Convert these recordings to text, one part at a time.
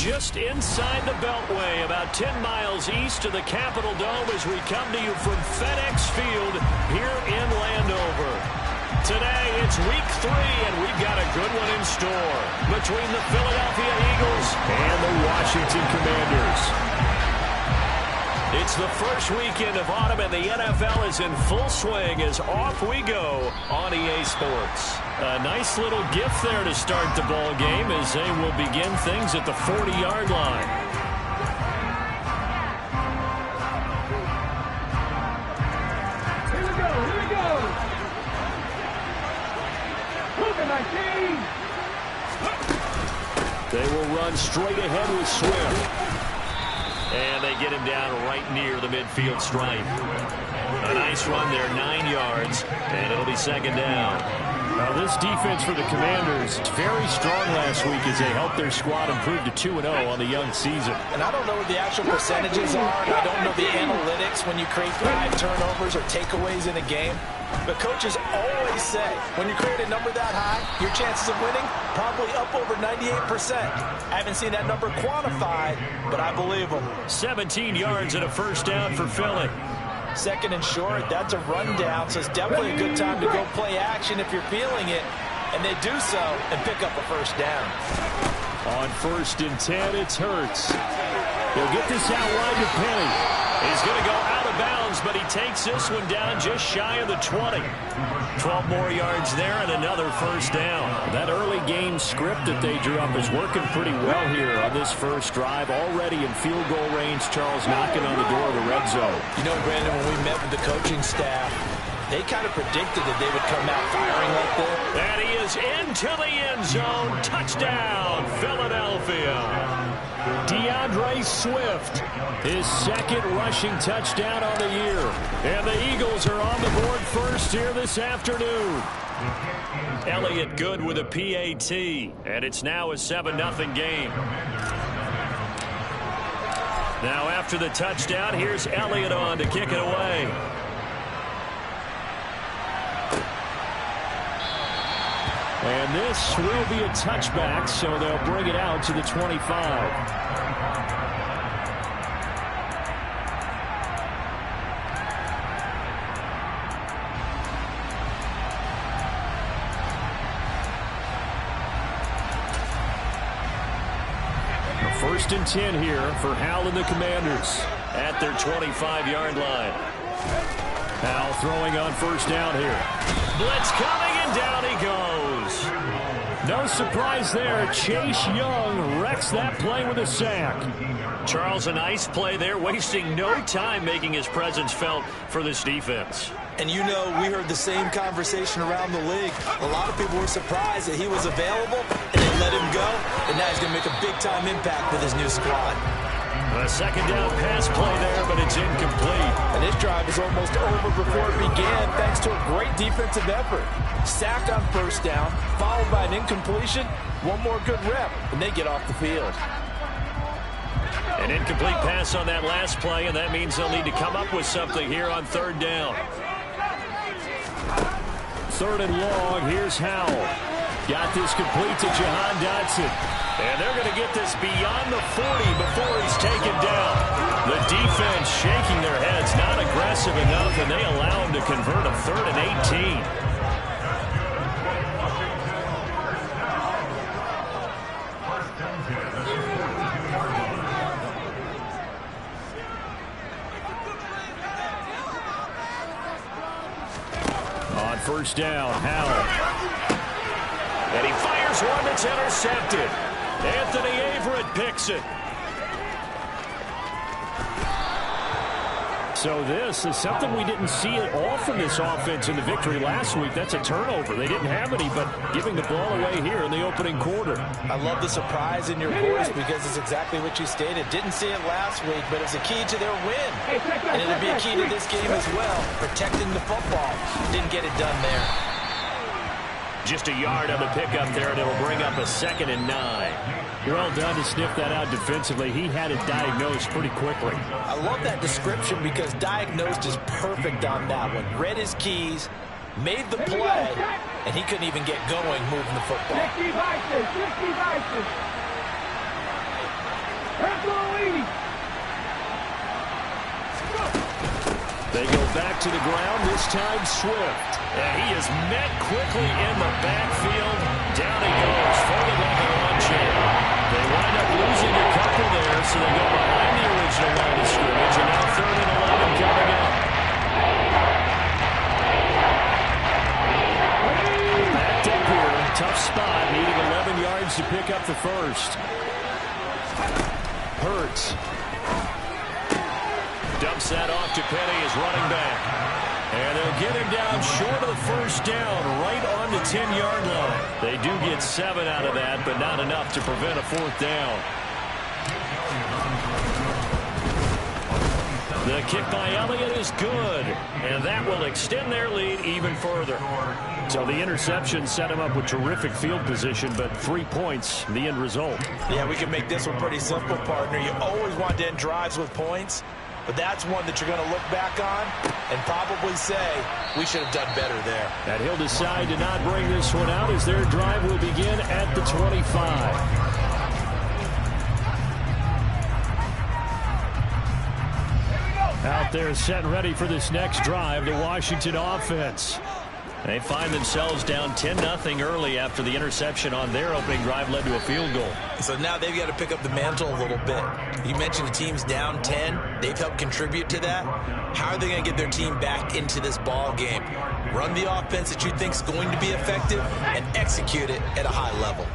just inside the Beltway, about 10 miles east of the Capitol Dome as we come to you from FedEx Field here in Landover. Today, it's week 3, and we've got a good one in store between the Philadelphia Eagles and the Washington Commanders. It's the first weekend of autumn, and the NFL is in full swing as off we go on EA Sports. A nice little gift there to start the ball game as they will begin things at the 40-yard line. Here we go. They will run straight ahead with Swift. And they get him down right near the midfield stripe. A nice run there, 9 yards, and it'll be second down. Now this defense for the Commanders very strong last week as they helped their squad improve to 2-0 on the young season. And I don't know what the actual percentages are, and I don't know the analytics when you create 5 turnovers or takeaways in a game. But coaches always say, when you create a number that high, your chances of winning probably up over 98%. I haven't seen that number quantified, but I believe them. 17 yards and a first down for Philly. Second and short, that's a rundown, so it's definitely a good time to go play action if you're feeling it. And they do so and pick up a first down. On 1st and 10, it's Hurts. He'll get this out wide to Penny. He's going to go out of bounds, but he takes this one down just shy of the 20. 12 more yards there and another first down. That early game script that they drew up is working pretty well here on this first drive. Already in field goal range, Charles knocking on the door of the red zone. You know, Brandon, when we met with the coaching staff, they kind of predicted that they would come out firing like this. And he is into the end zone. Touchdown, Philadelphia. DeAndre Swift, his second rushing touchdown on the year. And the Eagles are on the board first here this afternoon. Elliott good with a PAT. And it's now a 7-0 game. Now after the touchdown, here's Elliott on to kick it away. And this will be a touchback, so they'll bring it out to the 25. First and 10 here for Howell and the Commanders at their 25-yard line. Howell throwing on first down here. Blitz coming, and down he goes. No surprise there. Chase Young wrecks that play with a sack. Charles, a nice play there, wasting no time making his presence felt for this defense. And you know, we heard the same conversation around the league. A lot of people were surprised that he was available, and they let him go, and now he's going to make a big-time impact with his new squad. A second down pass play there, but it's incomplete. And this drive is almost over before it began, thanks to a great defensive effort. Sacked on first down, followed by an incompletion. One more good rep, and they get off the field. An incomplete pass on that last play, and that means they'll need to come up with something here on third down. Third and long, here's Howell. Got this complete to Jahan Dotson. And they're going to get this beyond the 40 before he's taken down. The defense shaking their heads, not aggressive enough, and they allow him to convert a 3rd and 18. On first down, Howell. And he fires one that's intercepted. Anthony Averett picks it. So this is something we didn't see it all from this offense in the victory last week. That's a turnover. They didn't have any, but giving the ball away here in the opening quarter. I love the surprise in your voice because it's exactly what you stated. Didn't see it last week, but it's a key to their win. And it'll be a key to this game as well, protecting the football. Didn't get it done there. Just a yard on the pickup there, and it'll bring up a 2nd and 9. Well done to sniff that out defensively. He had it diagnosed pretty quickly. I love that description because diagnosed is perfect on that one. Read his keys, made the play, and he couldn't even get going moving the football. They go back to the ground, this time Swift. And he is met quickly in the backfield. Down he goes, folded like a lawn chair. They wind up losing a couple there, so they go behind the original line of scrimmage, and now 3rd and 11 coming up. Backed up here, tough spot, needing 11 yards to pick up the first. Hurts. Dumps that off to Penny as running back. And they'll get him down short of the first down, right on the 10-yard line. They do get 7 out of that, but not enough to prevent a 4th down. The kick by Elliott is good, and that will extend their lead even further. So the interception set him up with terrific field position, but 3 points, the end result. Yeah, we can make this one pretty simple, partner. You always want to end drives with points, but that's one that you're going to look back on and probably say, we should have done better there. And he'll decide to not bring this one out as their drive will begin at the 25. Out there set and ready for this next drive, the Washington offense. They find themselves down 10-0 early after the interception on their opening drive led to a field goal. So now they've got to pick up the mantle a little bit. You mentioned the team's down 10. They've helped contribute to that. How are they going to get their team back into this ball game? Run the offense that you think is going to be effective and execute it at a high level.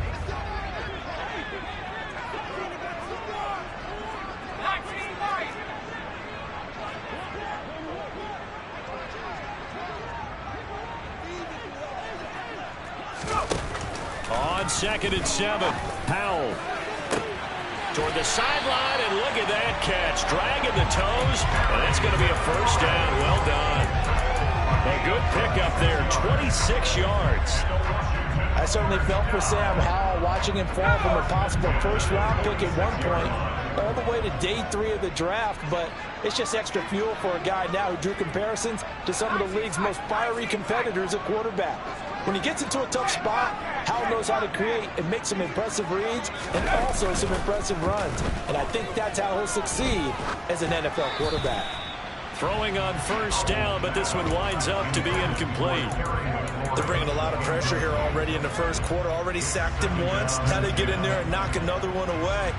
On 2nd and 7, Powell toward the sideline, and look at that catch, dragging the toes, and that's going to be a first down. Well done. A good pickup there, 26 yards. I certainly felt for Sam Howell watching him fall from a possible first-round pick at one point all the way to day 3 of the draft, but it's just extra fuel for a guy now who drew comparisons to some of the league's most fiery competitors at quarterback. When he gets into a tough spot, Howell knows how to create and make some impressive reads and also some impressive runs. And I think that's how he'll succeed as an NFL quarterback. Throwing on first down, but this one winds up to be incomplete. They're bringing a lot of pressure here already in the first quarter. Already sacked him once. Now they get in there and knock another one away.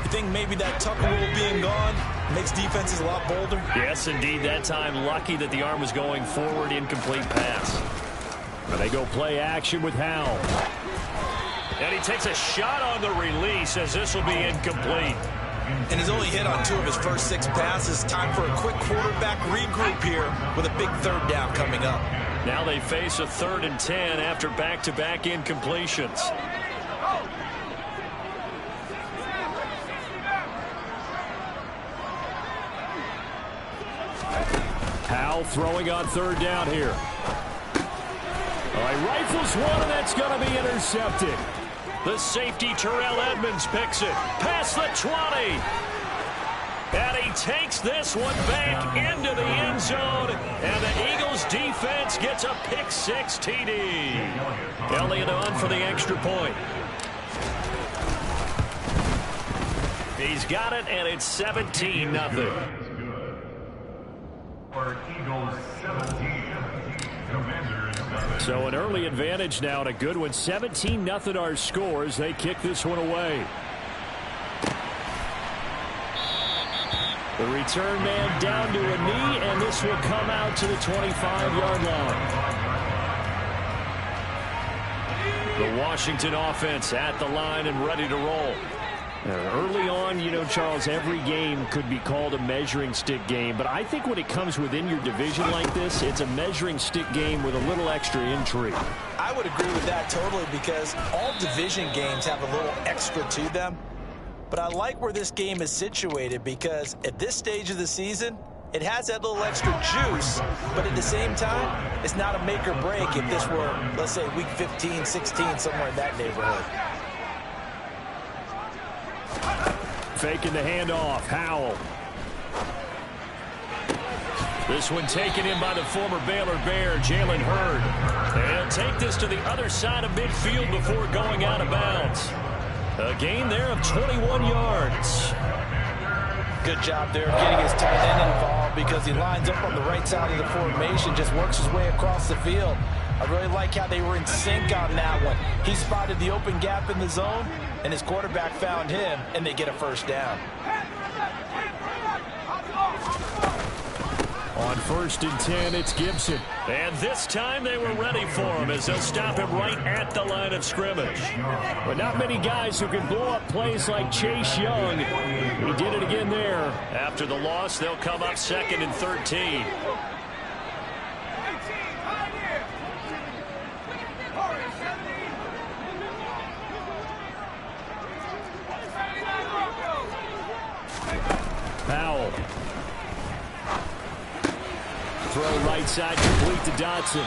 You think maybe that Tucker rule being gone makes defenses a lot bolder? Yes, indeed. That time, lucky that the arm was going forward, incomplete pass. And they go play action with Howell. And he takes a shot on the release as this will be incomplete. And he's only hit on 2 of his first 6 passes. Time for a quick quarterback regroup here with a big 3rd down coming up. Now they face a 3rd and 10 after back-to-back incompletions. Howell throwing on 3rd down here. All right, rifles one, and that's going to be intercepted. The safety, Terrell Edmonds, picks it. Past the 20. And he takes this one back into the end zone. And the Eagles defense gets a pick-6 TD. Elliott on for the extra point. He's got it, and it's 17-0. Eagles 17. So an early advantage now and a good one. 17-0 our scores. They kick this one away. The return man down to a knee, and this will come out to the 25-yard line. The Washington offense at the line and ready to roll. Early on, you know, Charles, every game could be called a measuring stick game, but I think when it comes within your division like this, it's a measuring stick game with a little extra intrigue. I would agree with that totally, because all division games have a little extra to them. But I like where this game is situated, because at this stage of the season, it has that little extra juice, but at the same time, it's not a make or break if this were, let's say, week 15, 16, somewhere in that neighborhood. Faking the handoff, Howell. This one taken in by the former Baylor Bear, Jalen Hurd. And take this to the other side of midfield before going out of bounds. A gain there of 21 yards. Good job there of getting his tight end involved because he lines up on the right side of the formation, just works his way across the field. I really like how they were in sync on that one. He spotted the open gap in the zone, and his quarterback found him, and they get a first down. On 1st and 10, it's Gibson. And this time they were ready for him as they'll stop him right at the line of scrimmage. But not many guys who can blow up plays like Chase Young. He did it again there. After the loss, they'll come up 2nd and 13. Powell. Throw right side complete to Dotson.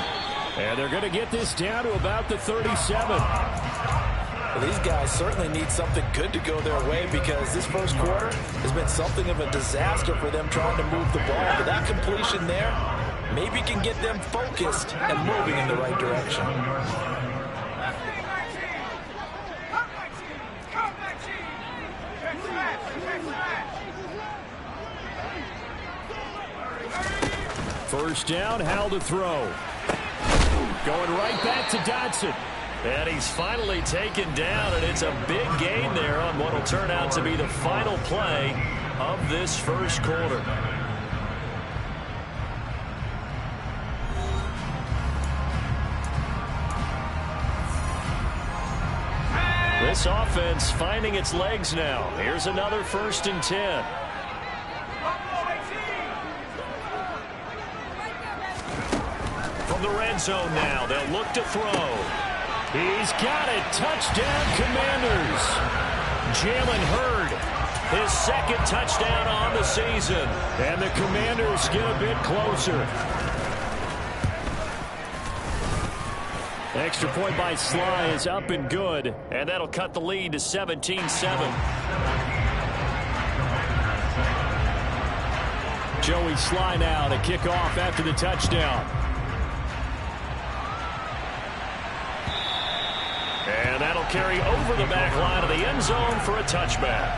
And they're going to get this down to about the 37. Well, these guys certainly need something good to go their way because this first quarter has been something of a disaster for them trying to move the ball. But that completion there maybe can get them focused and moving in the right direction. First down, Howell to throw. Going right back to Dotson. And he's finally taken down, and it's a big gain there on what will turn out to be the final play of this first quarter. This offense finding its legs now. Here's another 1st and 10. From the red zone now, they'll look to throw. He's got it. Touchdown, Commanders. Jalen Hurd, his 2nd touchdown on the season. And the Commanders get a bit closer. Extra point by Sly is up and good. And that'll cut the lead to 17-7. Joey Sly now to kick off after the touchdown. And that'll carry over the back line of the end zone for a touchback.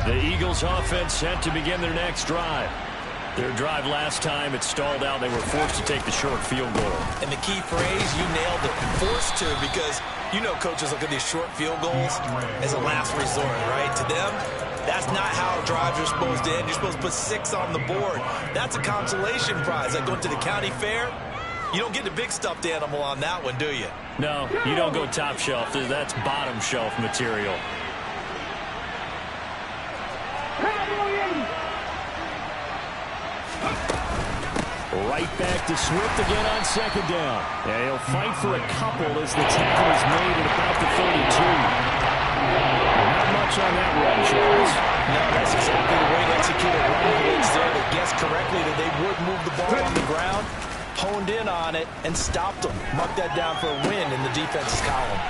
The Eagles offense set to begin their next drive. Their drive last time, it stalled out. They were forced to take the short field goal. And the key phrase, you nailed it, forced to, because you know coaches look at these short field goals as a last resort, right? To them, that's not how drives are supposed to end. You're supposed to put 6 on the board. That's a consolation prize. Like going to the county fair, you don't get the big stuffed animal on that one, do you? No, you don't go top shelf. That's bottom shelf material. Right back to Swift again on 2nd down. And he'll fight for a couple as the tackle is made at about the 32. Not much on that run, Charles. No, that's exactly the way to execute a run blitz there. They guessed correctly that they would move the ball on the ground, honed in on it, and stopped them. Mark that down for a win in the defense's column.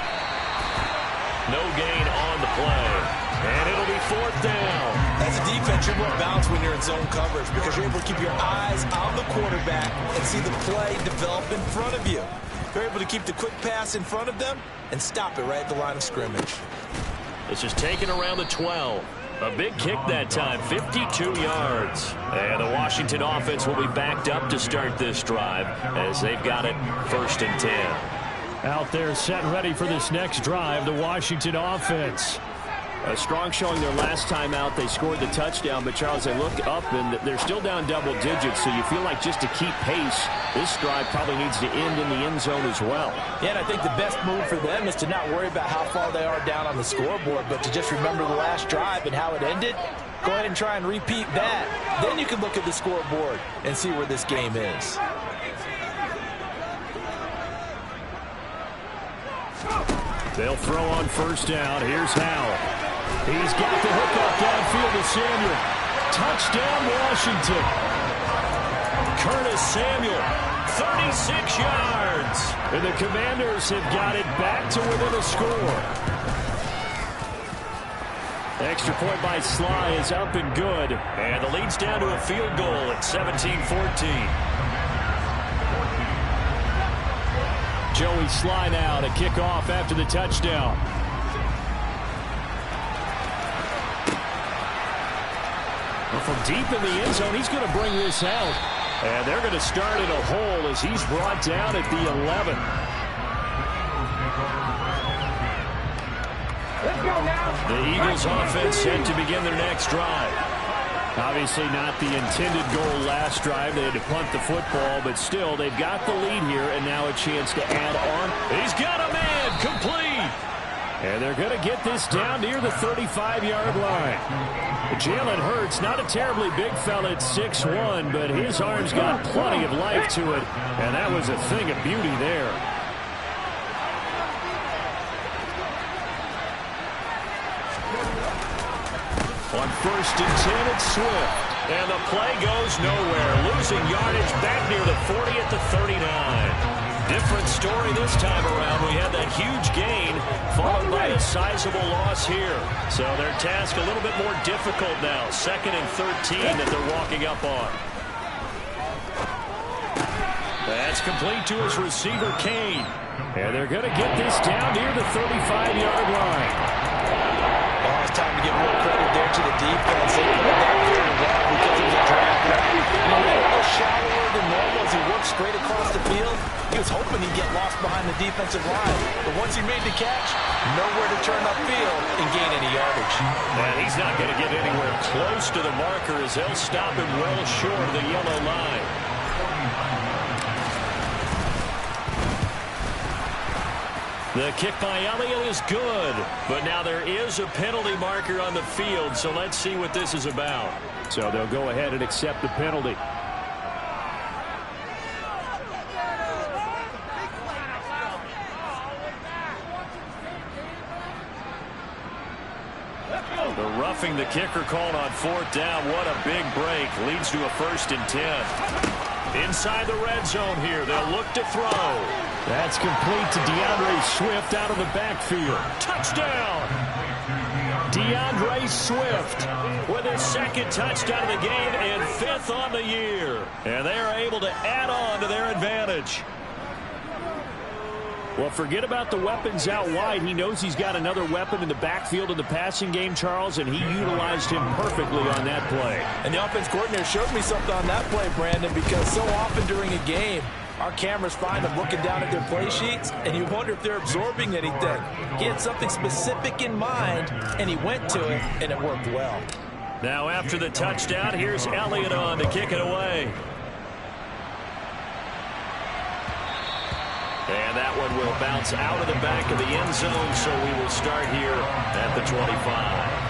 No gain on the play. And it'll be 4th down. As a defense, you're more balanced when you're in zone coverage because you're able to keep your eyes on the quarterback and see the play develop in front of you. You're able to keep the quick pass in front of them and stop it right at the line of scrimmage. This is taken around the 12. A big kick that time, 52 yards. And the Washington offense will be backed up to start this drive as they've got it 1st and 10. Out there set and ready for this next drive, the Washington offense. A strong showing their last time out. They scored the touchdown, but Charles, they look up and they're still down double digits, so you feel like just to keep pace, this drive probably needs to end in the end zone as well. Yeah, and I think the best move for them is to not worry about how far they are down on the scoreboard, but to just remember the last drive and how it ended. Go ahead and try and repeat that. Then you can look at the scoreboard and see where this game is. They'll throw on 1st down. Here's Howell. He's got the hook up downfield to Samuel. Touchdown, Washington. Curtis Samuel, 36 yards. And the Commanders have got it back to within a score. Extra point by Sly is up and good. And the lead's down to a field goal at 17-14. Joey Sly now to kick off after the touchdown. Well, from deep in the end zone, he's going to bring this out. And they're going to start in a hole as he's brought down at the 11. The Eagles offense set to begin their next drive. Obviously not the intended goal last drive. They had to punt the football, but still, they've got the lead here, and now a chance to add on. He's got a man, complete. And they're going to get this down near the 35-yard line. Jalen Hurts, not a terribly big fella at 6'1", but his arm's got plenty of life to it, and that was a thing of beauty there. On 1st and 10, it's Swift. And the play goes nowhere. Losing yardage back near the 40 at the 39. Different story this time around. We had that huge gain followed by a sizable loss here. So their task a little bit more difficult now. 2nd and 13 that they're walking up on. That's complete to his receiver, Kane. And they're going to get this down near the 35-yard line. It's time to give more credit there to the defense. They put that very well because it was a drag route. A little shallower than normal as he worked straight across the field. He was hoping he'd get lost behind the defensive line. But once he made the catch, nowhere to turn upfield and gain any yardage. And he's not going to get anywhere close to the marker as they'll stop him well short of the yellow line. The kick by Elliott is good, but now there is a penalty marker on the field, so let's see what this is about. So they'll go ahead and accept the penalty. The roughing the kicker called on 4th down. What a big break. Leads to a 1st and 10. Inside the red zone here. They'll look to throw. That's complete to DeAndre Swift out of the backfield. Touchdown! DeAndre Swift with his 2nd touchdown of the game and 5th on the year. And they are able to add on to their advantage. Well, forget about the weapons out wide. He knows he's got another weapon in the backfield in the passing game, Charles, and he utilized him perfectly on that play. And the offense coordinator showed me something on that play, Brandon, because so often during a game, our cameras find them looking down at their play sheets, and you wonder if they're absorbing anything. He had something specific in mind, and he went to it, and it worked well. Now after the touchdown, here's Elliott on to kick it away. And that one will bounce out of the back of the end zone, so we will start here at the 25.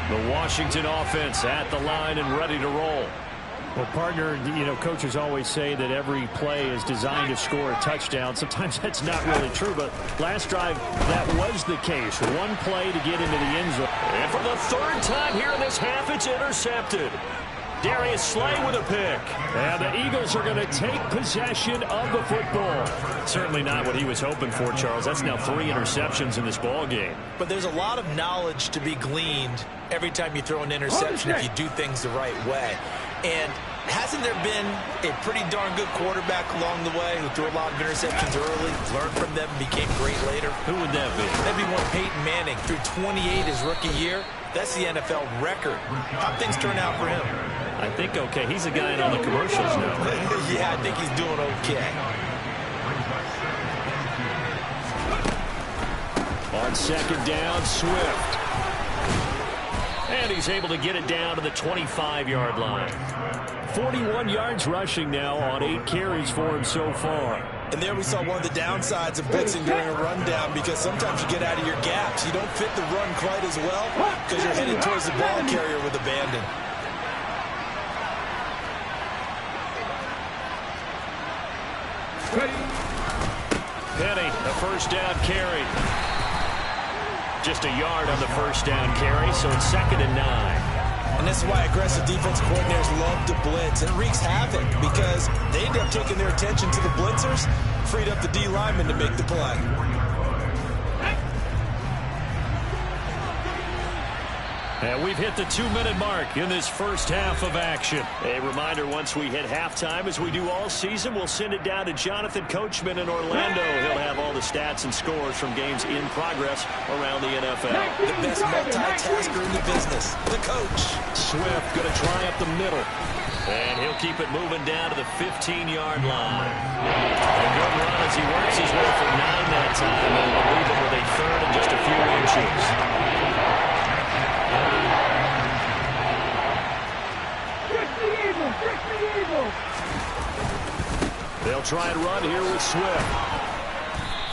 The Washington offense at the line and ready to roll. Well, partner, you know, coaches always say that every play is designed to score a touchdown. Sometimes that's not really true, but last drive, that was the case. One play to get into the end zone. And for the 3rd time here in this half, it's intercepted. Darius Slay with a pick. And the Eagles are going to take possession of the football. Certainly not what he was hoping for, Charles. That's now 3 interceptions in this ball game. But there's a lot of knowledge to be gleaned every time you throw an interception if you do things the right way. And hasn't there been a pretty darn good quarterback along the way who threw a lot of interceptions early, learned from them, became great later? Who would that be? That'd be one Peyton Manning. Threw 28 his rookie year. That's the NFL record. How'd things turn out for him? I think okay. He's a guy in all the commercials now. Yeah, I think he's doing okay. On 2nd down, Swift. And he's able to get it down to the 25-yard line. 41 yards rushing now on 8 carries for him so far. And there we saw one of the downsides of blitzing during a rundown, because sometimes you get out of your gaps. You don't fit the run quite as well because you're headed towards the ball carrier with abandon. Penny, the 1st down carry. Just a yard on the 1st down carry, so it's 2nd and 9. And this is why aggressive defense coordinators love to blitz. It wreaks havoc because they end up taking their attention to the blitzers, freed up the D lineman to make the play. And we've hit the 2-minute mark in this first half of action. A reminder, once we hit halftime, as we do all season, we'll send it down to Jonathan Coachman in Orlando. He'll have all the stats and scores from games in progress around the NFL. The best multitasker in the business, the coach. Swift going to try up the middle. And he'll keep it moving down to the 15-yard line. A good run as he works his way for 9 that time, and will leave it with a third and just a few inches. They'll try and run here with Swift.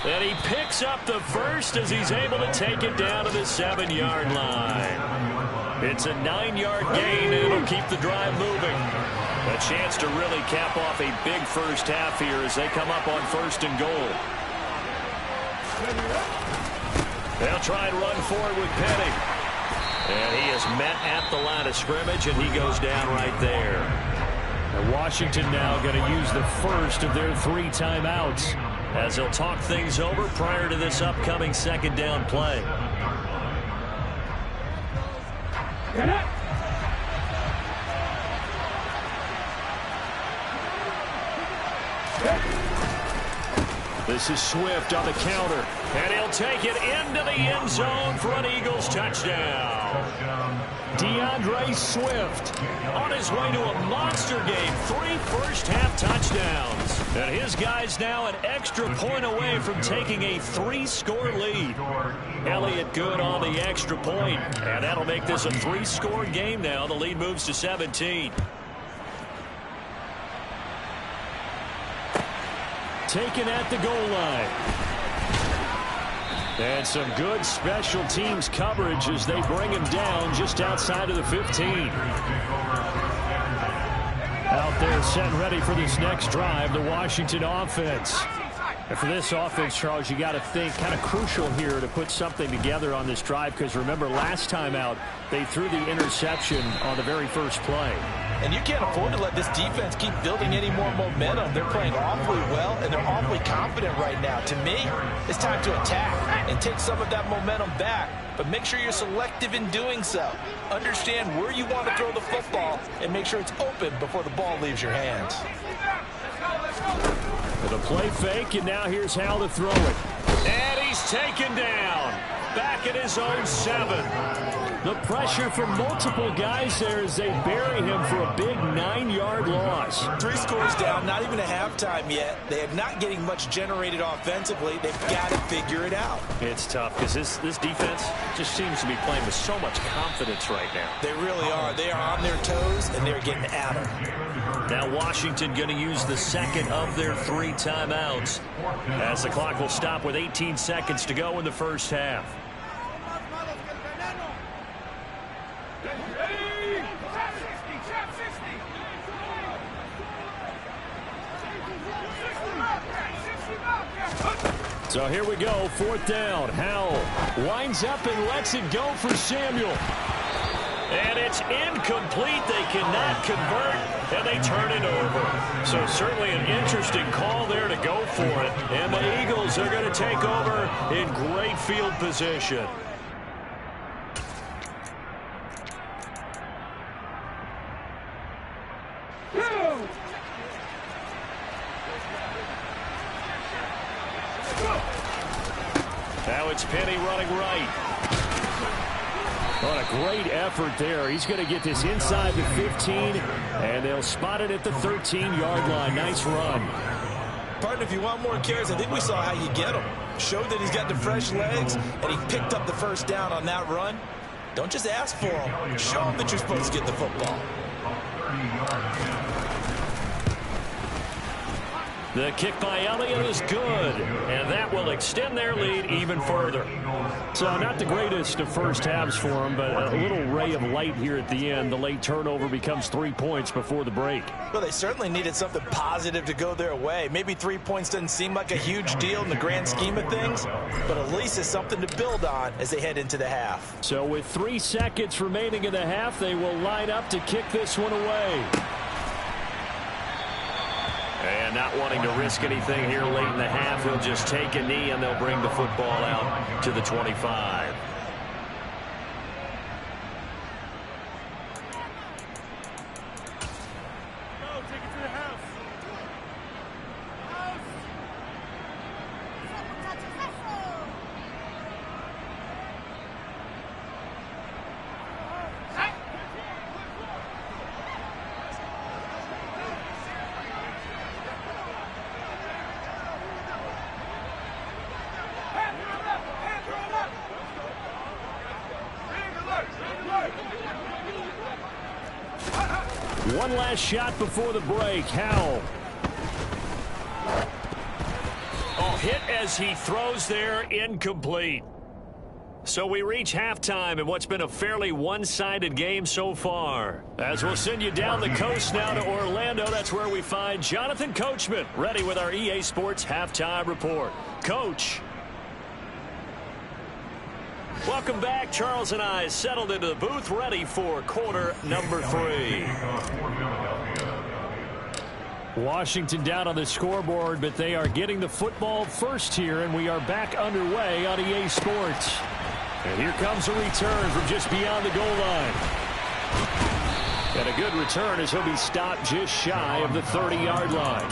And he picks up the first as he's able to take it down to the 7-yard line. It's a 9-yard gain, and it'll keep the drive moving. A chance to really cap off a big first half here as they come up on 1st and goal. They'll try and run forward with Penny. And he is met at the line of scrimmage, and he goes down right there. And Washington now going to use the first of their 3 timeouts as they'll talk things over prior to this upcoming 2nd down play. This is Swift on the counter. And he'll take it into the end zone for an Eagles touchdown. DeAndre Swift on his way to a monster game. 3 first-half touchdowns. And his guys now an extra point away from taking a 3-score lead. Elliott good on the extra point. And that'll make this a 3-score game now. The lead moves to 17. Taken at the goal line. And some good special teams coverage as they bring him down just outside of the 15. Out there set and ready for this next drive, the Washington offense. And for this offense, Charles, you got to think kind of crucial here to put something together on this drive, because remember last time out they threw the interception on the very first play. And you can't afford to let this defense keep building any more momentum. They're playing awfully well, and they're awfully confident right now. To me, it's time to attack and take some of that momentum back. But make sure you're selective in doing so. Understand where you want to throw the football and make sure it's open before the ball leaves your hands. With a play fake, and now here's how to throw it. And he's taken down. Back at his own 7. The pressure from multiple guys there as they bury him for a big 9-yard loss. 3 scores down, not even a halftime yet. They are not getting much generated offensively. They've got to figure it out. It's tough because this defense just seems to be playing with so much confidence right now. They really are. They are on their toes, and they're getting at them. Now Washington going to use the 2nd of their 3 timeouts as the clock will stop with 18 seconds to go in the first half. So here we go, 4th down. Howell winds up and lets it go for Samuel. And it's incomplete. They cannot convert, and they turn it over. So certainly an interesting call there to go for it. And the Eagles are going to take over in great field position. Now it's Penny running right. What a great effort there. He's going to get this inside the 15, and they'll spot it at the 13-yard line. Nice run. Partner, if you want more carries, I think we saw how you get him. Showed that he's got the fresh legs, and he picked up the first down on that run. Don't just ask for him. Show him that you're supposed to get the football. The kick by Elliott is good, and that will extend their lead even further. So not the greatest of first halves for them, but a little ray of light here at the end. The late turnover becomes 3 points before the break. Well, they certainly needed something positive to go their way. Maybe 3 points doesn't seem like a huge deal in the grand scheme of things, but at least it's something to build on as they head into the half. So with 3 seconds remaining in the half, they will line up to kick this one away. And not wanting to risk anything here late in the half, he'll just take a knee, and they'll bring the football out to the 25. One last shot before the break. Howell. Oh, hit as he throws there, incomplete. So we reach halftime in what's been a fairly one-sided game so far. As we'll send you down the coast now to Orlando, that's where we find Jonathan Coachman, ready with our EA Sports Halftime Report. Coach. Welcome back. Charles and I settled into the booth, ready for quarter number 3. Washington down on the scoreboard, but they are getting the football first here, and we are back underway on EA Sports. And here comes a return from just beyond the goal line. And a good return as he'll be stopped just shy of the 30-yard line.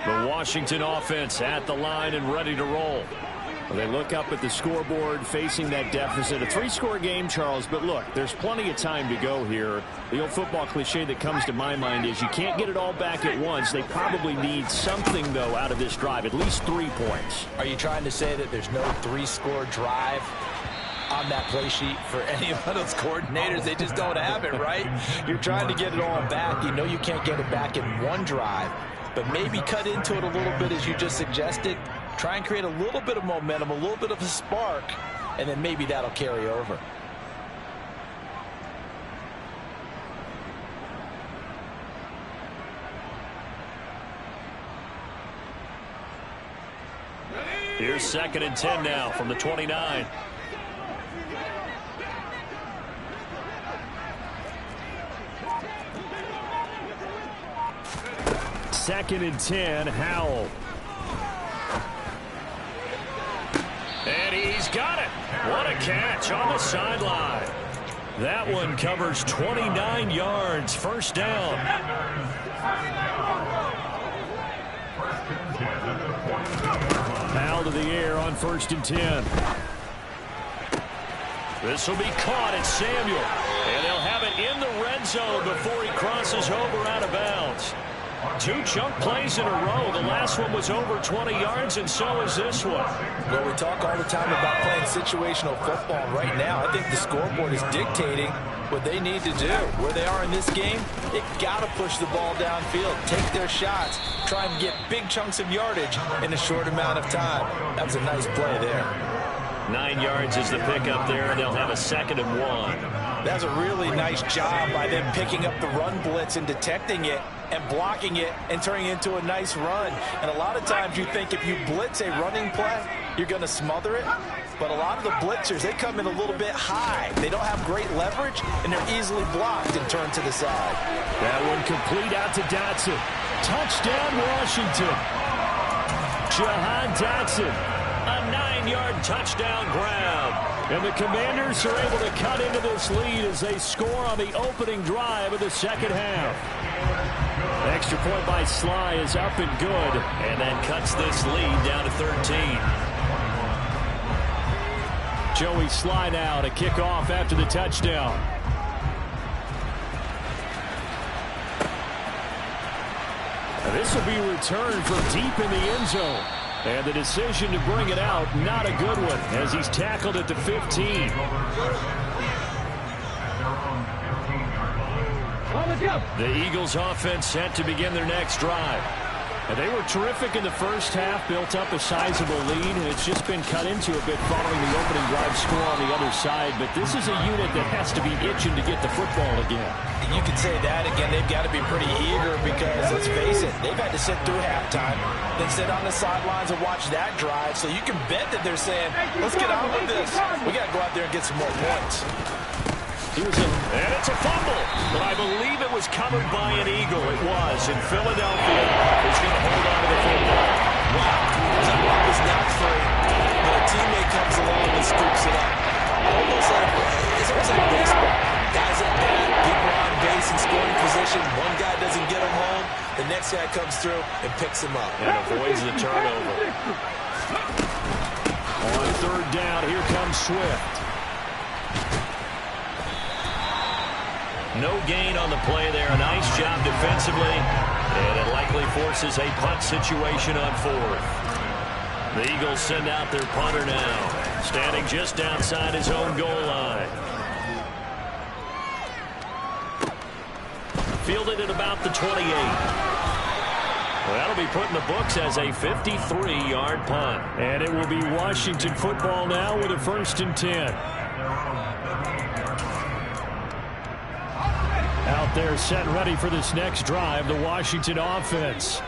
The Washington offense at the line and ready to roll. They look up at the scoreboard facing that deficit. A 3-score game, Charles, but look, there's plenty of time to go here. The old football cliche that comes to my mind is you can't get it all back at once. They probably need something, though, out of this drive, at least 3 points. Are you trying to say that there's no 3-score drive on that play sheet for any of those coordinators? They just don't have it, right? You're trying to get it all back. You know you can't get it back in one drive, but maybe cut into it a little bit as you just suggested. Try and create a little bit of momentum, a little bit of a spark, and then maybe that'll carry over. Here's 2nd and 10 now from the 29. Second and 10, Howell. And he's got it. What a catch on the sideline. That one covers 29 yards. First down. Foul to the air on 1st and 10. This will be caught at Samuel. And they'll have it in the red zone before he crosses over out of bounds. 2 chunk plays in a row. The last one was over 20 yards, and so is this one. Well, we talk all the time about playing situational football. Right now, I think the scoreboard is dictating what they need to do. Where they are in this game, they got to push the ball downfield, take their shots, try and get big chunks of yardage in a short amount of time. That was a nice play there. 9 yards is the pickup there, and they'll have a 2nd and 1. That's a really nice job by them picking up the run blitz and detecting it and blocking it and turning it into a nice run. And a lot of times you think if you blitz a running play, you're going to smother it. But a lot of the blitzers, they come in a little bit high. They don't have great leverage, and they're easily blocked and turned to the side. That one complete out to Dotson. Touchdown, Washington. Jahan Dotson, a 15-yard touchdown grab. And the Commanders are able to cut into this lead as they score on the opening drive of the second half. The extra point by Sly is up and good, and then cuts this lead down to 13. Joey Sly now to kick off after the touchdown. This will be returned from deep in the end zone. And the decision to bring it out, not a good one, as he's tackled at the 15. The Eagles offense set to begin their next drive. And they were terrific in the first half, built up a sizable lead, and it's just been cut into a bit following the opening drive score on the other side. But this is a unit that has to be itching to get the football again. You could say that again. They've got to be pretty eager because, let's face it, they've had to sit through halftime, then sit on the sidelines and watch that drive. So you can bet that they're saying, let's get on with this. We got to go out there and get some more points. And it's a fumble, but I believe it was covered by an Eagle. It was, and Philadelphia is going to hold on to the football. Wow, T-Rock is not free, but a teammate comes along and scoops it up. It's almost like baseball. Guys at bat, people on base in scoring position. One guy doesn't get him home, the next guy comes through and picks him up. And avoids the turnover. On third down, here comes Swift. No gain on the play there. A nice job defensively. And it likely forces a punt situation on fourth. The Eagles send out their punter now, standing just outside his own goal line. Fielded at about the 28. Well, that'll be put in the books as a 53-yard punt. And it will be Washington football now with a 1st and 10. Out there set ready for this next drive, the Washington offense.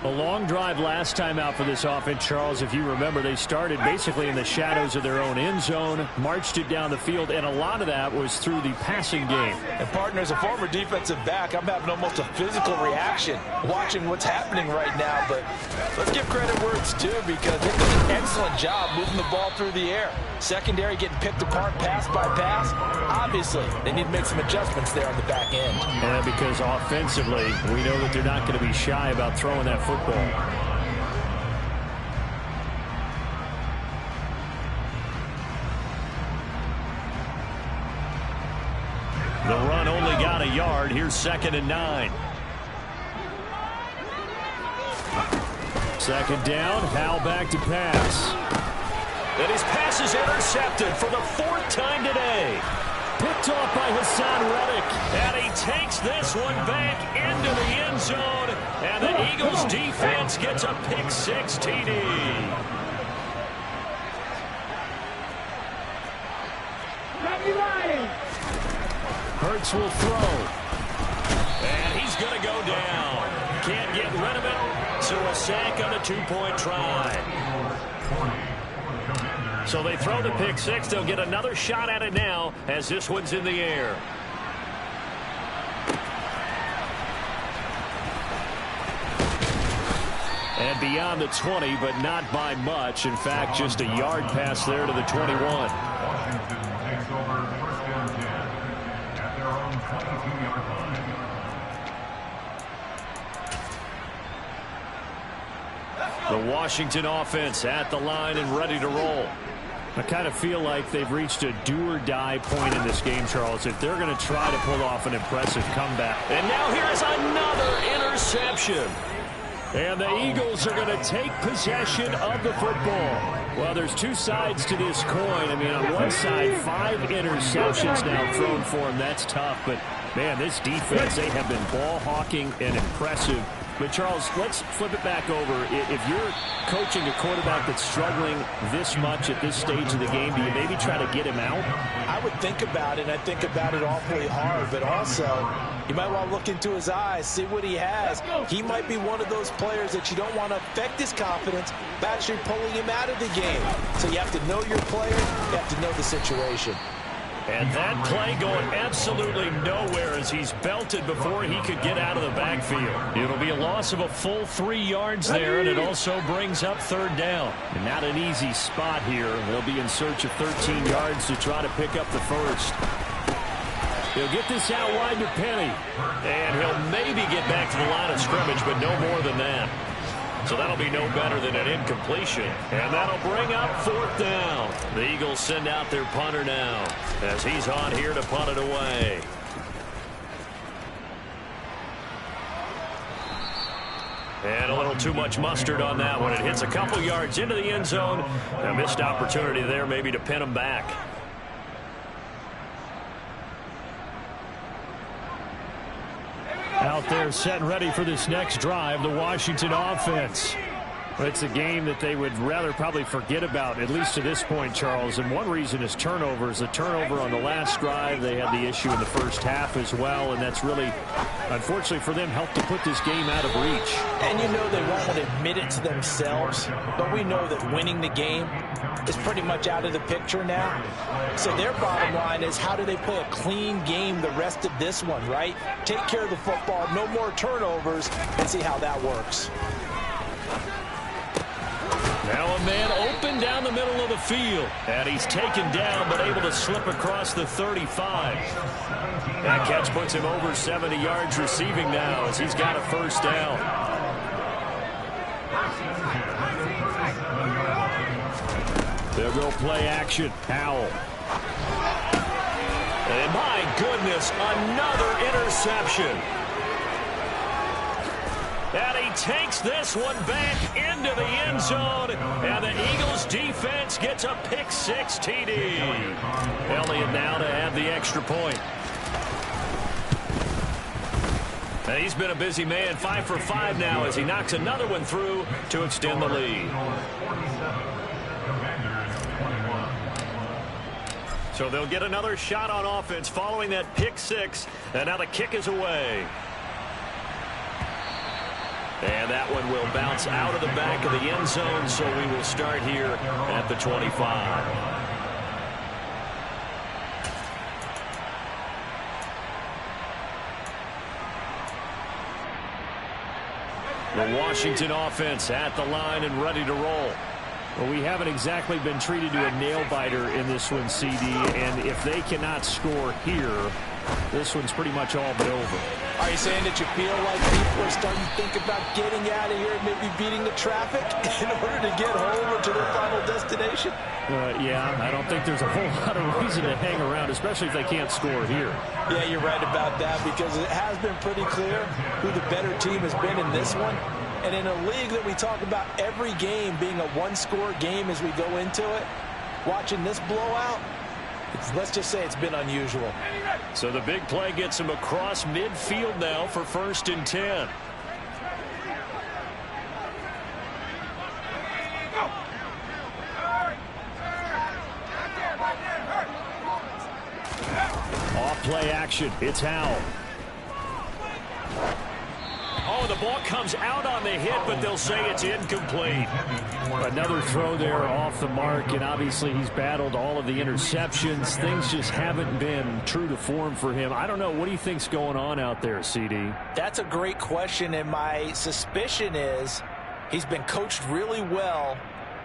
A long drive last time out for this offense, Charles. If you remember, they started basically in the shadows of their own end zone, marched it down the field, and a lot of that was through the passing game. And, partner, as a former defensive back, I'm having almost a physical reaction watching what's happening right now. But let's give credit where it's due because they did an excellent job moving the ball through the air. Secondary getting picked apart pass by pass. Obviously, they need to make some adjustments there on the back end. And because offensively, we know that they're not going to be shy about throwing that football. The run only got a yard. Here's 2nd and 9. Second down. Howell back to pass. And his pass is intercepted for the 4th time today. Picked off by Hassan Reddick. And he takes this one back into the end zone. And the Eagles defense gets a pick-6 TD. Hurts will throw. And he's going to go down. Can't get rid of it. So a sack on a 2-point try. So they throw the pick-6. They'll get another shot at it now as this one's in the air. And beyond the 20, but not by much. In fact, just a yard pass there to the 21. Washington takes over 1st and 10 at their own 22-yard line. The Washington offense at the line and ready to roll. I kind of feel like they've reached a do-or-die point in this game, Charles, if they're going to try to pull off an impressive comeback. And now here's another interception. And the Eagles are going to take possession of the football. Well, there's two sides to this coin. I mean, on one side, 5 interceptions now thrown for them. That's tough. But, man, this defense, they have been ball hawking and impressive. But, Charles, let's flip it back over. If you're coaching a quarterback that's struggling this much at this stage of the game, do you maybe try to get him out? I would think about it, and I think about it awfully hard. But also, you might want to look into his eyes, see what he has. He might be one of those players that you don't want to affect his confidence by actually pulling him out of the game. So you have to know your player. You have to know the situation. And that play going absolutely nowhere as he's belted before he could get out of the backfield. It'll be a loss of a full 3 yards there, and it also brings up 3rd down. And not an easy spot here. They'll be in search of 13 yards to try to pick up the first. He'll get this out wide to Penny. And he'll maybe get back to the line of scrimmage, but no more than that. So that'll be no better than an incompletion. And that'll bring up 4th down. The Eagles send out their punter now as he's on here to punt it away. And a little too much mustard on that one. It hits a couple yards into the end zone. A missed opportunity there maybe to pin him back. Out there set and ready for this next drive, the Washington offense. It's a game that they would rather probably forget about, at least to this point, Charles. And one reason is turnovers. A turnover on the last drive. They had the issue in the first half as well, and that's really, unfortunately for them, helped to put this game out of reach. And you know they won't admit it to themselves, but we know that winning the game is pretty much out of the picture now. So their bottom line is, how do they play a clean game the rest of this one, right? Take care of the football, no more turnovers, and see how that works. Now a man open down the middle of the field. And he's taken down, but able to slip across the 35. That catch puts him over 70 yards receiving now as he's got a 1st down. They'll go play action. Howell. And my goodness, another interception. And he takes this one back into the end zone. And the Eagles defense gets a pick-6 TD. Elliott now to add the extra point. And he's been a busy man, 5 for 5 now as he knocks another one through to extend the lead. So they'll get another shot on offense following that pick-6. And now the kick is away. And that one will bounce out of the back of the end zone, so we will start here at the 25. The Washington offense at the line and ready to roll. Well, we haven't exactly been treated to a nail-biter in this one, CD, and if they cannot score here, this one's pretty much all but over. Are you saying that you feel like people are starting to think about getting out of here and maybe beating the traffic in order to get home or to their final destination? Yeah, I don't think there's a whole lot of reason to hang around, especially if they can't score here. Yeah, you're right about that, because it has been pretty clear who the better team has been in this one. And in a league that we talk about every game being a one-score game as we go into it, watching this blowout, let's just say it's been unusual. So the big play gets him across midfield now for 1st and 10. Off play action. It's Howell. Oh, the ball comes out on the hit, but they'll say it's incomplete. Another throw there off the mark, and obviously he's battled all of the interceptions. Things just haven't been true to form for him. I don't know. What do you think's going on out there, CD? That's a great question, and my suspicion is he's been coached really well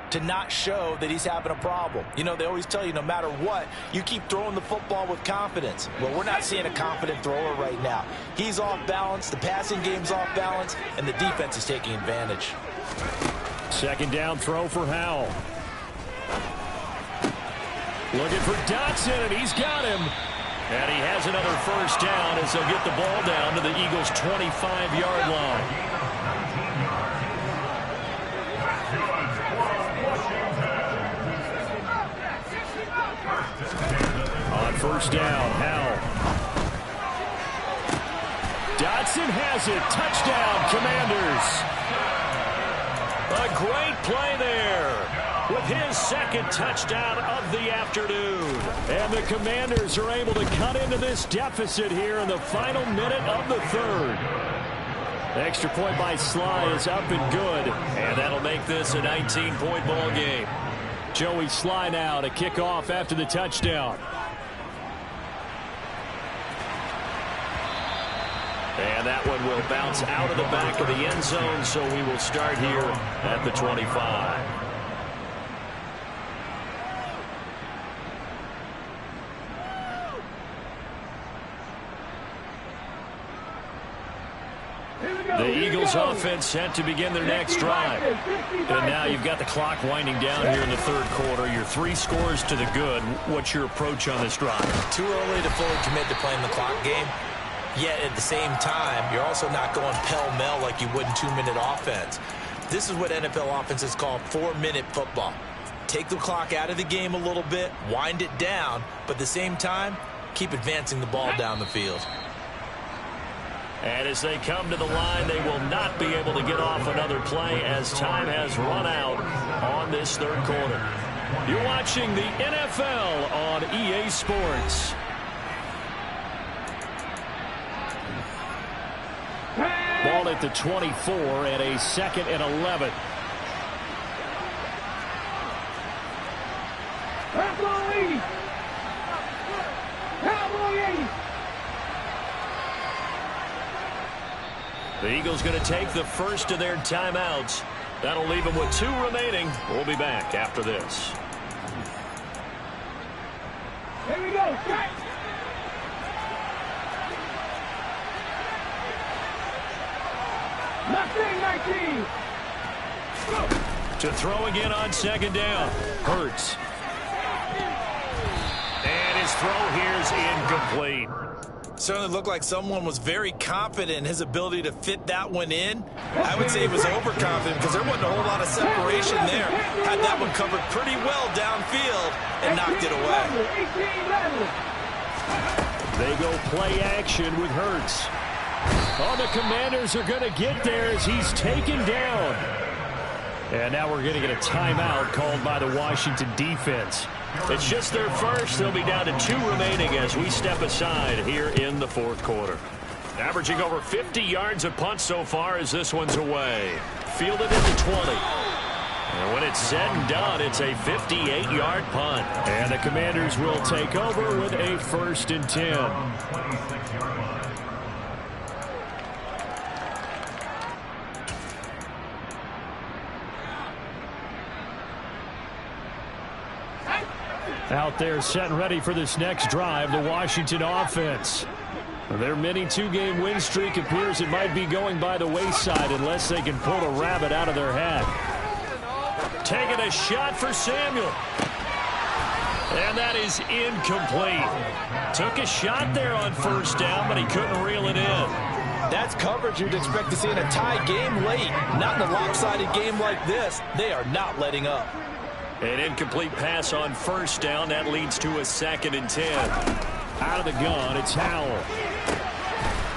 to not show that he's having a problem. You know, they always tell you no matter what, you keep throwing the football with confidence. Well, we're not seeing a confident thrower right now. He's off balance, the passing game's off balance, and the defense is taking advantage. 2nd down throw for Howell. Looking for Dotson, and he's got him. And he has another 1st down as they'll get the ball down to the Eagles' 25-yard line. On 1st down, Howell. Dotson has it. Touchdown, Commanders. A great play there with his 2nd touchdown of the afternoon. And the Commanders are able to cut into this deficit here in the final minute of the 3rd. The extra point by Sly is up and good, and that'll make this a 19-point ball game. Joey Sly now to kick off after the touchdown. And that one will bounce out of the back of the end zone, so we will start here at the 25. The Eagles offense set to begin their next drive. And now you've got the clock winding down here in the third quarter. Your 3 scores to the good. What's your approach on this drive? Too early to fully commit to playing the clock game. Yet at the same time, you're also not going pell-mell like you would in 2-minute offense. This is what NFL offenses call 4-minute football. Take the clock out of the game a little bit, wind it down, but at the same time, keep advancing the ball down the field. And as they come to the line, they will not be able to get off another play as time has run out on this third quarter. You're watching the NFL on EA Sports. Ball at the 24 and a 2nd and 11. The Eagles going to take the first of their timeouts. That'll leave them with 2 remaining. We'll be back after this. Here we go. Strike. To throw again on 2nd down. Hurts. And his throw here is incomplete. Certainly looked like someone was very confident in his ability to fit that one in. I would say he was overconfident because there wasn't a whole lot of separation there. Had that one covered pretty well downfield and knocked it away. They go play action with Hurts. Oh, the Commanders are going to get there as he's taken down. And now we're going to get a timeout called by the Washington defense. It's just their first. They'll be down to 2 remaining as we step aside here in the fourth quarter. Averaging over 50 yards a punt so far as this one's away. Fielded at the 20. And when it's said and done, it's a 58-yard punt. And the Commanders will take over with a 1st and 10. Out there set and ready for this next drive, the Washington offense. Their mini 2-game win streak appears it might be going by the wayside unless they can pull a rabbit out of their hat. Taking a shot for Samuel. And that is incomplete. Took a shot there on 1st down, but he couldn't reel it in. That's coverage you'd expect to see in a tie game late. Not in a lopsided game like this. They are not letting up. An incomplete pass on 1st down. That leads to a 2nd and 10. Out of the gun, it's Howell.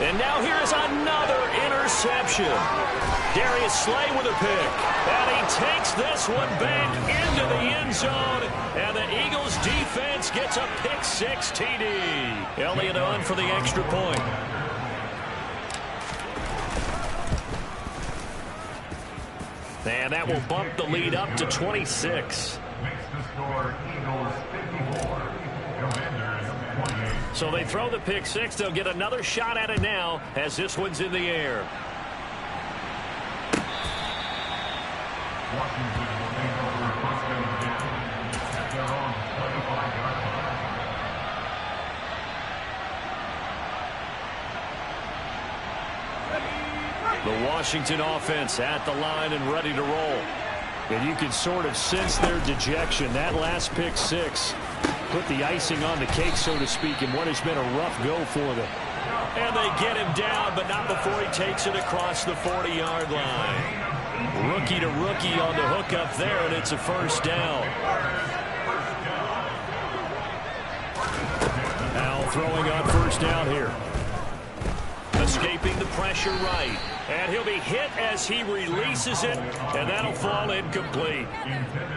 And now here is another interception. Darius Slay with a pick. And he takes this one back into the end zone. And the Eagles defense gets a pick-6 TD. Elliott on for the extra point. And that will bump the lead up to 26. Makes the score Eagles 54, Commanders 28. So they throw the pick-6. They'll get another shot at it now as this one's in the air. Washington will take over 1st and 10 at their own 25-yard line. The Washington offense at the line and ready to roll. And you can sort of sense their dejection. That last pick-6 put the icing on the cake, so to speak, in what has been a rough go for them. And they get him down, but not before he takes it across the 40-yard line. Rookie to rookie on the hook up there, and it's a 1st down. Now throwing on 1st down here. Escaping the pressure right. And he'll be hit as he releases it, and that'll fall incomplete.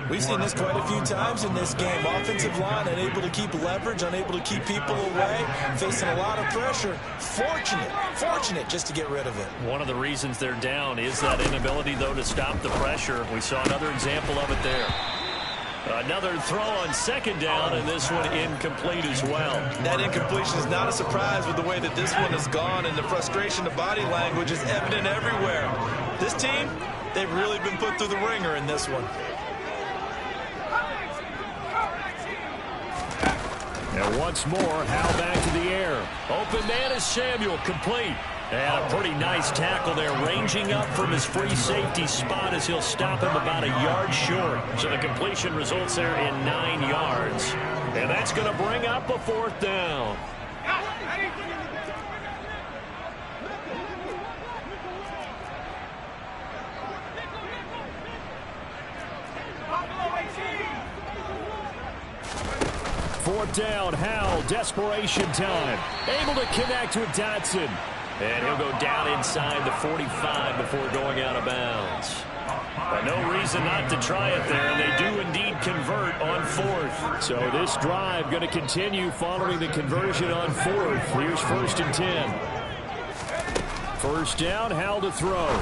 We've seen this quite a few times in this game. Offensive line unable to keep leverage, unable to keep people away, facing a lot of pressure. Fortunate just to get rid of it. One of the reasons they're down is that inability, though, to stop the pressure. We saw another example of it there. Another throw on second down, and this one incomplete as well. That incompletion is not a surprise with the way that this one has gone, and the frustration of body language is evident everywhere. This team, they've really been put through the ringer in this one. And once more, Howell back to the air. Open man is Samuel, complete. And a pretty nice tackle there, ranging up from his free safety spot as he'll stop him about a yard short. So the completion results there in 9 yards. And that's going to bring up a 4th down. Fourth down, Howell, desperation time. Able to connect with Dotson. And he'll go down inside the 45 before going out of bounds. But no reason not to try it there, and they do indeed convert on 4th. So this drive going to continue following the conversion on 4th. Here's 1st and 10. First down, Howell to throw.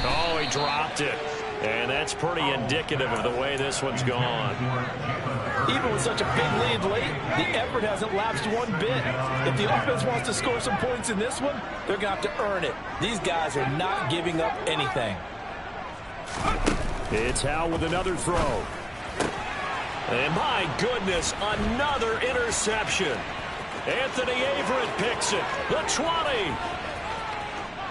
Oh, he dropped it. And that's pretty indicative of the way this one's gone. Even with such a big lead late, the effort hasn't lapsed one bit. If the offense wants to score some points in this one, they're going to have to earn it. These guys are not giving up anything. It's Howell with another throw. And my goodness, another interception. Anthony Averett picks it. The 20.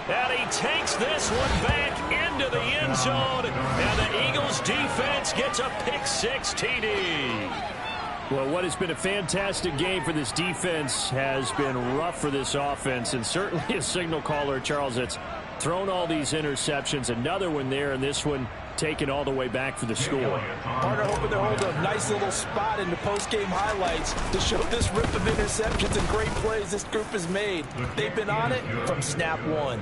And he takes this one back into the end zone. And the Eagles defense gets a pick-6 TD. Well, what has been a fantastic game for this defense has been rough for this offense. And certainly a signal caller, Charles, that's thrown all these interceptions. Another one there, and this one taken all the way back for the score. Partner hoping they're holding a nice little spot in the post-game highlights to show this rip of interceptions and great plays this group has made. They've been on it from snap one.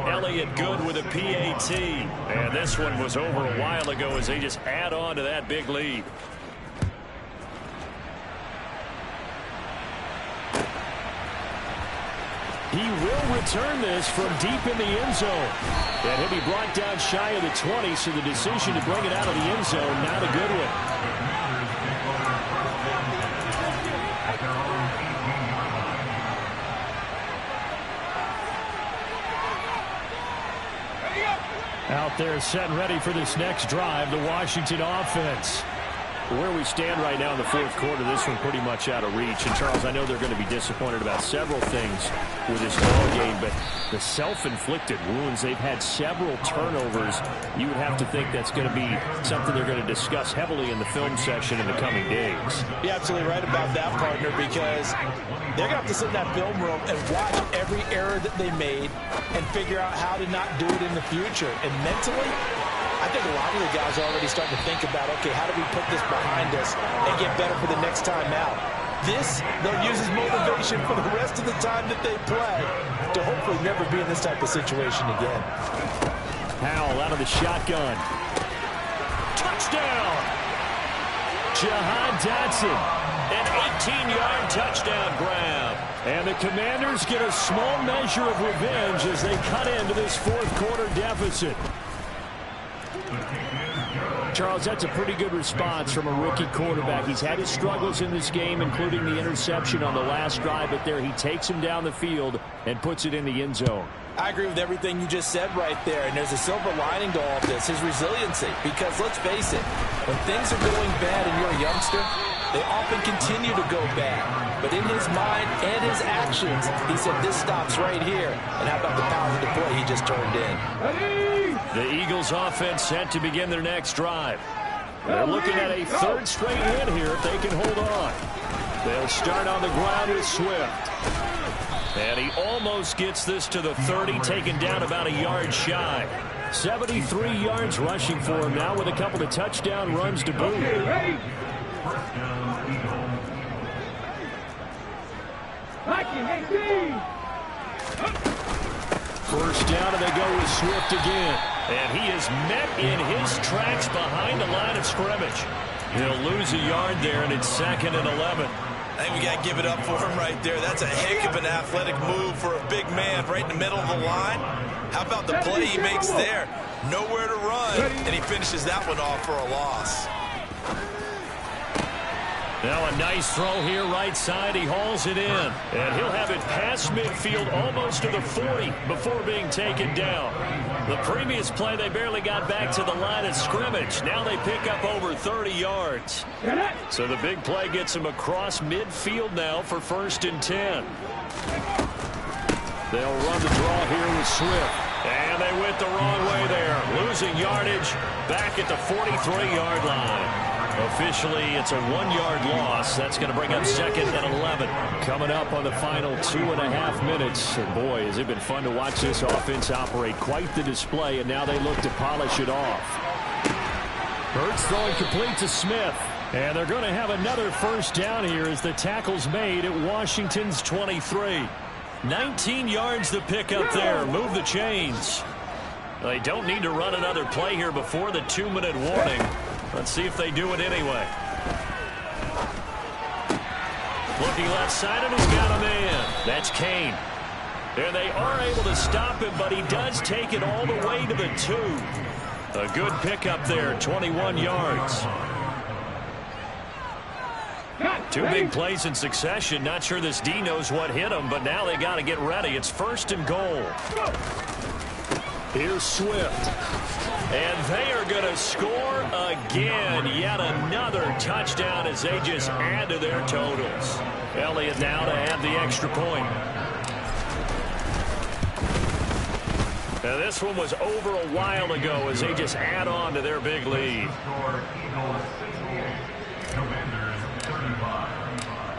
Elliott Good with a PAT. And this one was over a while ago as they just add on to that big lead. He will return this from deep in the end zone. And he'll be brought down shy of the 20, so the decision to bring it out of the end zone, not a good one. Out there set and ready for this next drive, the Washington offense. Where we stand right now in the 4th quarter, this one pretty much out of reach. And, Charles, I know they're going to be disappointed about several things with this ball game, but the self-inflicted wounds, they've had several turnovers. You would have to think that's going to be something they're going to discuss heavily in the film session in the coming days. You're absolutely right about that, partner, because they're going to have to sit in that film room and watch every error that they made and figure out how to not do it in the future. And mentally, I think a lot of the guys are already starting to think about, okay, how do we put this behind us and get better for the next time out? This, they'll use as motivation for the rest of the time that they play to hopefully never be in this type of situation again. Howell out of the shotgun. Touchdown! Jahan Dotson. An 18-yard touchdown grab. And the Commanders get a small measure of revenge as they cut into this 4th quarter deficit. Charles, that's a pretty good response from a rookie quarterback. He's had his struggles in this game, including the interception on the last drive, but there he takes him down the field and puts it in the end zone. I agree with everything you just said right there, and there's a silver lining to all of this, his resiliency. Because let's face it, when things are going bad and you're a youngster, they often continue to go bad. But in his mind and his actions, he said this stops right here. And how about the power of the play he just turned in? The Eagles offense set to begin their next drive. They're looking at a 3rd straight win here if they can hold on. They'll start on the ground with Swift. And he almost gets this to the 30, taken down about a yard shy. 73 yards rushing for him now with a couple of touchdown runs to boot. First down, and they go with Swift again. And he is met in his tracks behind the line of scrimmage. He'll lose a yard there, and it's 2nd and 11. I think we got to give it up for him right there. That's a heck of an athletic move for a big man right in the middle of the line. How about the play he makes there? nowhere to run, and he finishes that one off for a loss. Now a nice throw here right side. He hauls it in. And he'll have it past midfield almost to the 40 before being taken down. The previous play, they barely got back to the line of scrimmage. Now they pick up over 30 yards. So the big play gets him across midfield now for 1st and 10. They'll run the draw here with Swift. And they went the wrong way there. Losing yardage back at the 43-yard line. Officially, it's a 1-yard loss. That's going to bring up 2nd and 11. Coming up on the final 2.5 minutes. And boy, has it been fun to watch this offense operate. Quite the display, and now they look to polish it off. Hurts throwing complete to Smith. And they're going to have another 1st down here as the tackle's made at Washington's 23. 19 yards to pick up there. Move the chains. They don't need to run another play here before the 2-minute warning. Let's see if they do it anyway. Looking left side, and he's got a man. That's Kane. And they are able to stop him, but he does take it all the way to the 2. A good pickup there, 21 yards. 2 big plays in succession. Not sure this D knows what hit him, but now they got to get ready. It's 1st and goal. Here's Swift. And they are going to score again. Yet another touchdown as they just add to their totals. Elliott now to add the extra point. Now this one was over a while ago as they just add on to their big lead.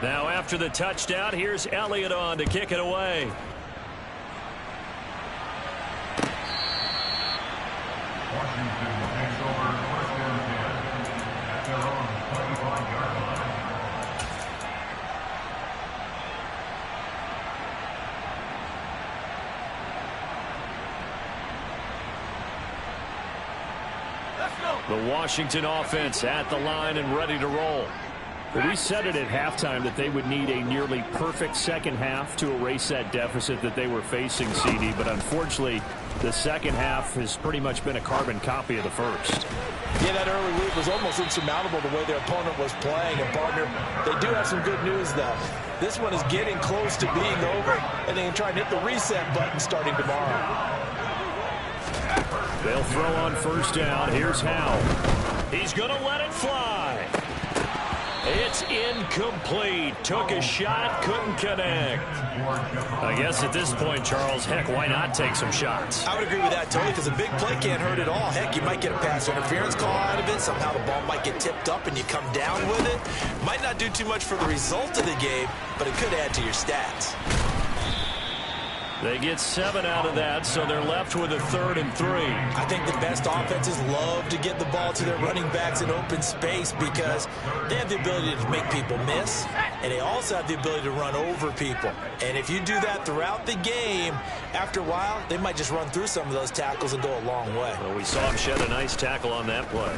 Now after the touchdown, here's Elliott on to kick it away. Washington takes over 1st and 10 at their own 25-yard line. The Washington offense at the line and ready to roll. We said it at halftime that they would need a nearly perfect second half to erase that deficit that they were facing, CD, but unfortunately the second half has pretty much been a carbon copy of the first. Yeah, that early lead was almost insurmountable the way their opponent was playing. And, partner, they do have some good news, though. This one is getting close to being over, and they can try and hit the reset button starting tomorrow. They'll throw on 1st down. Here's Howe. He's going to let it fly. It's incomplete. Took a shot, couldn't connect. I guess at this point, Charles, heck, why not take some shots? I would agree with that totally, because a big play can't hurt at all. Heck, you might get a pass interference call out of it. Somehow the ball might get tipped up and you come down with it. Might not do too much for the result of the game, but it could add to your stats. They get 7 out of that, so they're left with a 3rd and 3. I think the best offenses love to get the ball to their running backs in open space because they have the ability to make people miss, and they also have the ability to run over people. And if you do that throughout the game, after a while, they might just run through some of those tackles and go a long way. Well, we saw him shed a nice tackle on that play.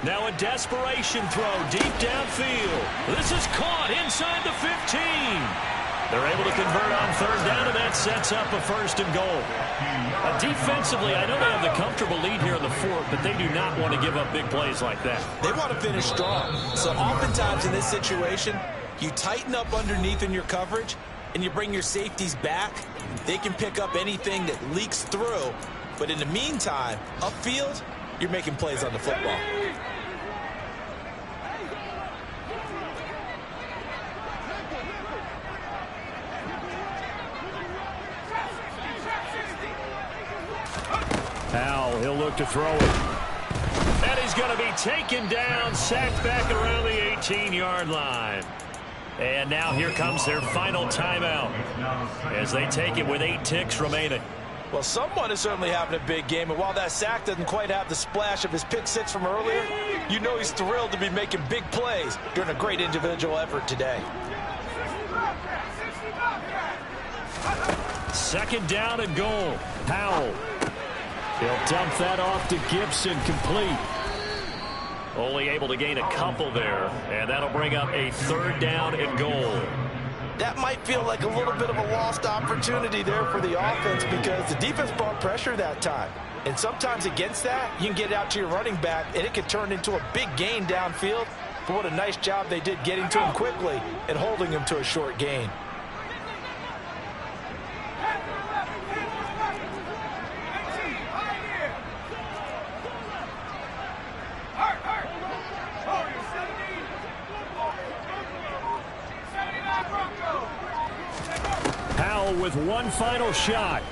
Now a desperation throw deep downfield. This is caught inside the 15. They're able to convert on 3rd down, and that sets up a 1st and goal. Defensively, I know they have the comfortable lead here in the 4th, but they do not want to give up big plays like that. They want to finish strong. So oftentimes in this situation, you tighten up underneath in your coverage, and you bring your safeties back. They can pick up anything that leaks through. But in the meantime, upfield, you're making plays on the football. Powell, he'll look to throw it. And he's going to be taken down, sacked back around the 18-yard line. And now here comes their final timeout as they take it with 8 ticks remaining. Well, someone is certainly having a big game, and while that sack doesn't quite have the splash of his pick six from earlier, you know he's thrilled to be making big plays during a great individual effort today. 2nd down and goal. Powell. He'll dump that off to Gibson, complete. Only able to gain a couple there, and that'll bring up a 3rd down and goal. that might feel like a little bit of a lost opportunity there for the offense because the defense brought pressure that time. And sometimes against that, you can get it out to your running back, and it can turn into a big gain downfield. But what a nice job they did getting to him quickly and holding him to a short gain. Howell with one final shot.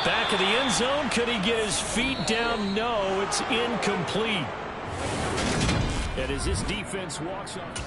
Back of the end zone. Could he get his feet down? No, it's incomplete. And as this defense walks up.